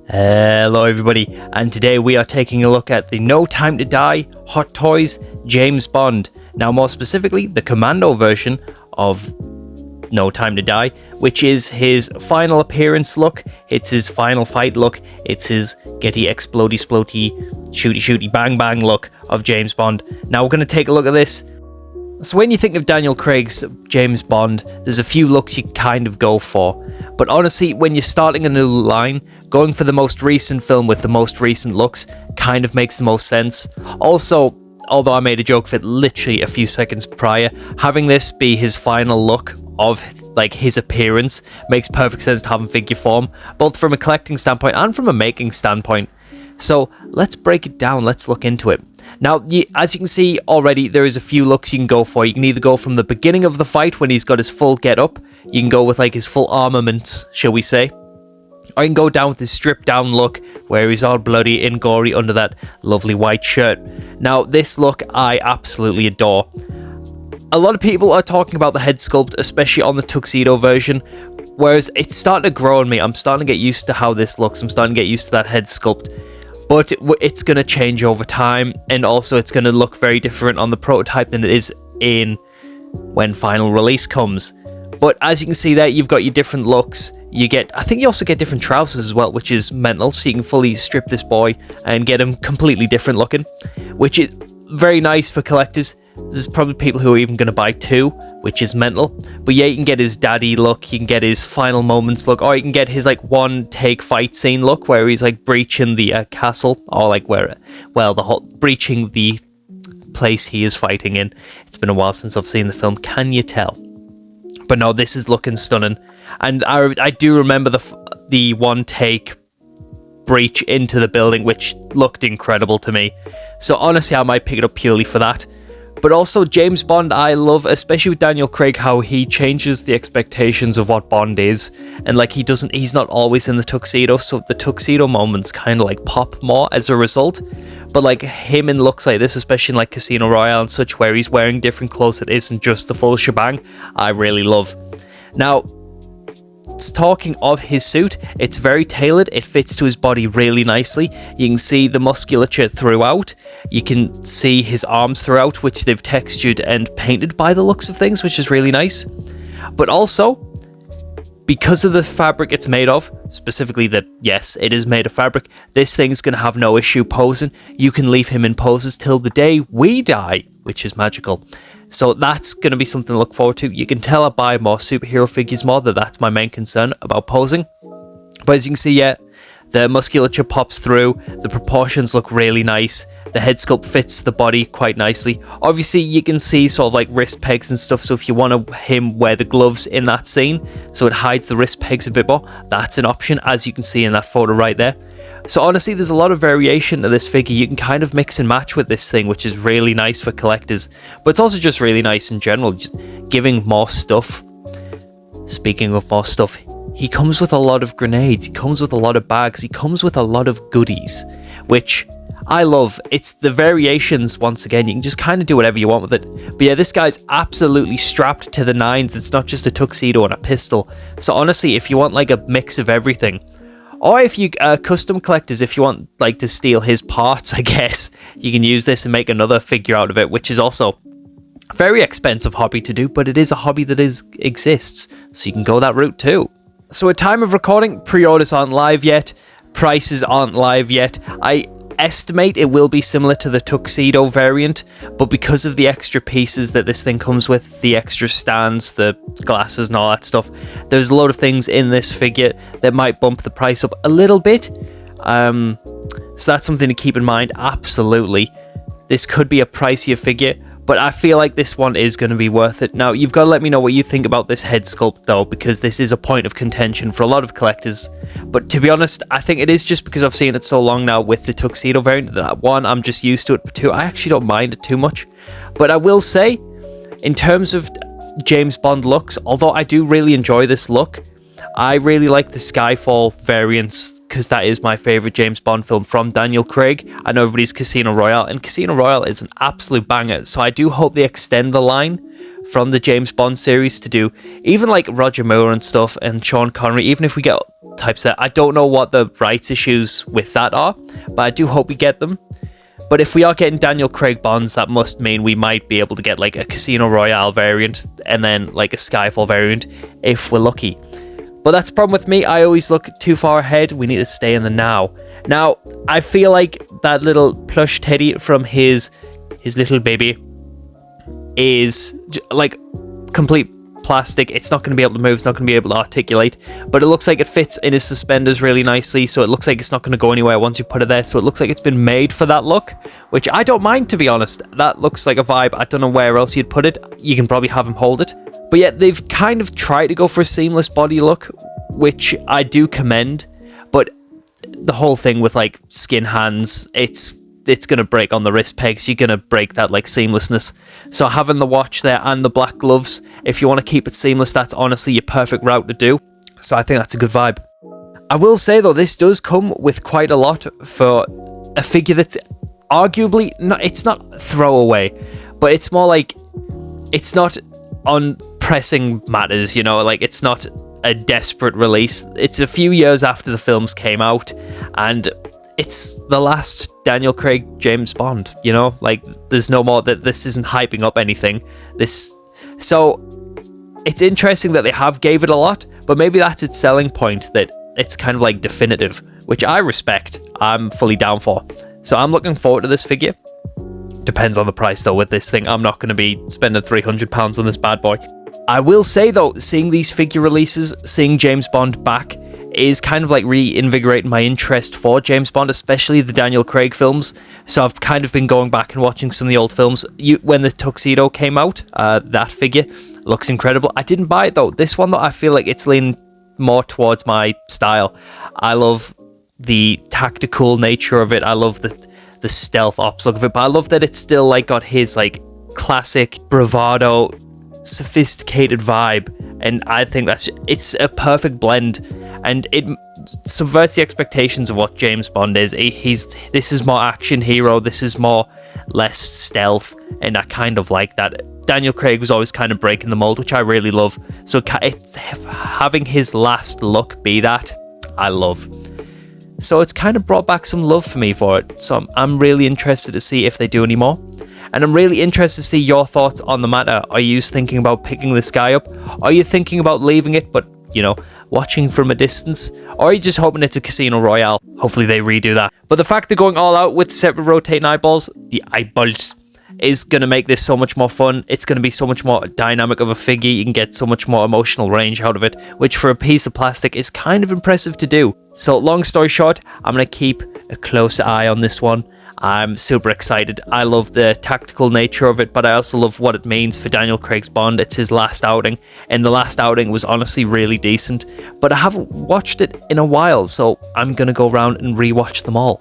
Hello everybody, and today we are taking a look at the No Time to Die Hot Toys James Bond. Now more specifically, the Commando version of No Time to Die, which is his final appearance look, it's his final fight look, it's his getty explodey splotey shooty shooty bang bang look of James Bond. Now we're going to take a look at this. So when you think of Daniel Craig's James Bond, there's a few looks you kind of go for. But honestly, when you're starting a new line, going for the most recent film with the most recent looks kind of makes the most sense. Also, although I made a joke of it literally a few seconds prior, having this be his final look of like his appearance makes perfect sense to have in figure form, both from a collecting standpoint and from a making standpoint. So let's break it down, let's look into it. Now, as you can see already, there is a few looks you can go for. You can either go from the beginning of the fight when he's got his full get-up. You can go with like his full armaments, shall we say. Or you can go down with his stripped down look where he's all bloody and gory under that lovely white shirt. Now, this look I absolutely adore. A lot of people are talking about the head sculpt, especially on the Tuxedo version, whereas it's starting to grow on me. I'm starting to get used to how this looks. I'm starting to get used to that head sculpt. But it's going to change over time, and also it's going to look very different on the prototype than it is in when final release comes. But as you can see there, you've got your different looks. I think you also get different trousers as well, which is mental, so you can fully strip this boy and get him completely different looking, which is very nice for collectors. There's probably people who are even going to buy two, which is mental. But yeah, you can get his daddy look, you can get his final moments look, or you can get his like one take fight scene look where he's like breaching the castle, or like breaching the place he is fighting in. It's been a while since I've seen the film, can you tell? But no, this is looking stunning. And I do remember the one take breach into the building, which looked incredible to me. So honestly, I might pick it up purely for that. But also James Bond, I love, especially with Daniel Craig, how he changes the expectations of what Bond is. And like he's not always in the tuxedo, so the tuxedo moments kind of like pop more as a result. But like him in looks like this, especially in like Casino Royale and such, where he's wearing different clothes that isn't just the full shebang, I really love. Now, talking of his suit, it's very tailored, it fits to his body really nicely. You can see the musculature throughout, you can see his arms throughout, which they've textured and painted by the looks of things, which is really nice. But also, because of the fabric it's made of, specifically that, yes, it is made of fabric, this thing's going to have no issue posing. You can leave him in poses till the day we die, which is magical. So that's going to be something to look forward to. You can tell I buy more superhero figures more, that's my main concern about posing. But as you can see, yeah, the musculature pops through, the proportions look really nice, the head sculpt fits the body quite nicely. Obviously, you can see sort of like wrist pegs and stuff, so if you want him wear the gloves in that scene, so it hides the wrist pegs a bit more, that's an option, as you can see in that photo right there. So honestly, there's a lot of variation to this figure. You can kind of mix and match with this thing, which is really nice for collectors. But it's also just really nice in general, just giving more stuff. Speaking of more stuff, he comes with a lot of grenades, he comes with a lot of bags, he comes with a lot of goodies, which I love. It's the variations, once again, you can just kind of do whatever you want with it. But yeah, this guy's absolutely strapped to the nines. It's not just a tuxedo and a pistol. So honestly, if you want like a mix of everything, or if you custom collectors, if you want like to steal his parts, I guess, you can use this and make another figure out of it, which is also a very expensive hobby to do, but it is a hobby that exists, so you can go that route too. So at time of recording, pre-orders aren't live yet, prices aren't live yet. I estimate it will be similar to the Tuxedo variant, but because of the extra pieces that this thing comes with, the extra stands, the glasses and all that stuff, there's a lot of things in this figure that might bump the price up a little bit. So that's something to keep in mind. Absolutely, this could be a pricier figure, but I feel like this one is going to be worth it. Now, you've got to let me know what you think about this head sculpt though, because this is a point of contention for a lot of collectors. But to be honest, I think it is just because I've seen it so long now with the Tuxedo variant that one, I'm just used to it, but two, I actually don't mind it too much. But I will say, in terms of James Bond looks, although I do really enjoy this look, I really like the Skyfall variants, because that is my favourite James Bond film from Daniel Craig. I know everybody's Casino Royale, and Casino Royale is an absolute banger, so I do hope they extend the line from the James Bond series to do even like Roger Moore and stuff and Sean Connery, even if we get types that I don't know what the rights issues with that are, but I do hope we get them. But if we are getting Daniel Craig Bonds, that must mean we might be able to get like a Casino Royale variant and then like a Skyfall variant if we're lucky. But that's the problem with me. I always look too far ahead. We need to stay in the now. Now, I feel like that little plush teddy from his little baby is like complete plastic. It's not going to be able to move. It's not going to be able to articulate. But it looks like it fits in his suspenders really nicely. So it looks like it's not going to go anywhere once you put it there. So it looks like it's been made for that look, which I don't mind, to be honest. That looks like a vibe. I don't know where else you'd put it. You can probably have him hold it. But yet they've kind of tried to go for a seamless body look, which I do commend. But the whole thing with like skin hands, it's going to break on the wrist pegs. You're going to break that like seamlessness. So having the watch there and the black gloves, if you want to keep it seamless, that's honestly your perfect route to do. So I think that's a good vibe. I will say though, this does come with quite a lot for a figure that's arguably not, it's not throwaway, but it's more like it's not on pressing matters, you know, like it's not a desperate release. It's a few years after the films came out, and it's the last Daniel Craig James Bond, you know, like there's no more, that this isn't hyping up anything. So it's interesting that they have gave it a lot, but maybe that's its selling point, that it's kind of like definitive, which I respect. I'm fully down for. So I'm looking forward to this figure. Depends on the price though with this thing. I'm not going to be spending £300 on this bad boy. I will say though, seeing these figure releases, seeing James Bond back, is kind of like reinvigorating my interest for James Bond, especially the Daniel Craig films. So I've kind of been going back and watching some of the old films. When the Tuxedo came out, that figure looks incredible. I didn't buy it though. This one though, I feel like it's leaning more towards my style. I love the tactical nature of it. I love the stealth ops look of it, but I love that it's still like got his like classic bravado, sophisticated vibe, and I think it's a perfect blend, and it subverts the expectations of what James Bond is. This is more action hero, this is more less stealth, and I kind of like that. Daniel Craig was always kind of breaking the mold, which I really love. So having his last look be that, I love. So it's kind of brought back some love for me for it. So I'm really interested to see if they do any more. And I'm really interested to see your thoughts on the matter. Are you thinking about picking this guy up? Are you thinking about leaving it, but, you know, watching from a distance? Or are you just hoping it's a Casino Royale? Hopefully they redo that. But the fact they're going all out with separate rotating eyeballs, the eyeballs, is going to make this so much more fun. It's going to be so much more dynamic of a figure. You can get so much more emotional range out of it, which for a piece of plastic is kind of impressive to do. So long story short, I'm going to keep a close eye on this one. I'm super excited. I love the tactical nature of it, but I also love what it means for Daniel Craig's Bond. It's his last outing, and the last outing was honestly really decent, but I haven't watched it in a while, so I'm going to go around and rewatch them all.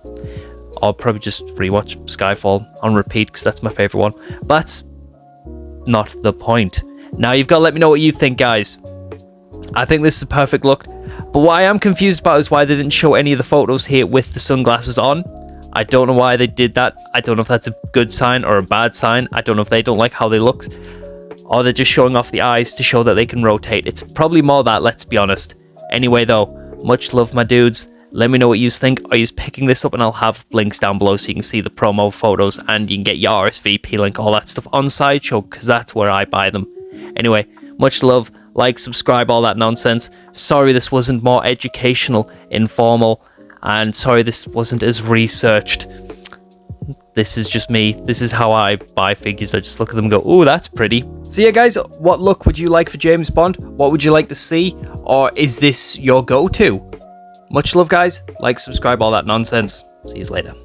I'll probably just rewatch Skyfall on repeat because that's my favorite one. But that's not the point. Now you've got to let me know what you think, guys. I think this is a perfect look, but what I am confused about is why they didn't show any of the photos here with the sunglasses on. I don't know why they did that. I don't know if that's a good sign or a bad sign. I don't know if they don't like how they look, or they're just showing off the eyes to show that they can rotate. It's probably more that, let's be honest. Anyway though, much love my dudes. Let me know what you think. Are you picking this up? And I'll have links down below so you can see the promo photos and you can get your RSVP link, all that stuff on Sideshow, because that's where I buy them. Anyway, much love. Like, subscribe, all that nonsense. Sorry this wasn't more educational, informal, and sorry this wasn't as researched. This is just me. This is how I buy figures. I just look at them and go, ooh, that's pretty. So yeah, guys, what look would you like for James Bond? What would you like to see? Or is this your go-to? Much love, guys. Like, subscribe, all that nonsense. See you later.